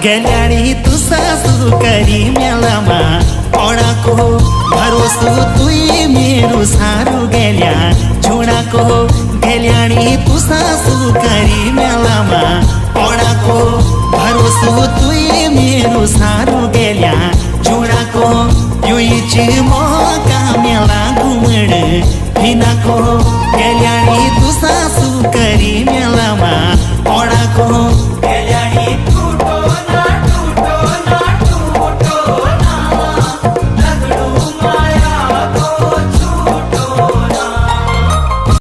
गेल्याणी तू सासू करी मेलामा पडाको भरोसो तुई मेरो सारू गेल्या छोडाको गेल्याणी तू सासू करी मेलामा पडाको भरोसो तुई मेरो सारू गेल्या छोडाको यो इच मौका मेला घुमड हिनाको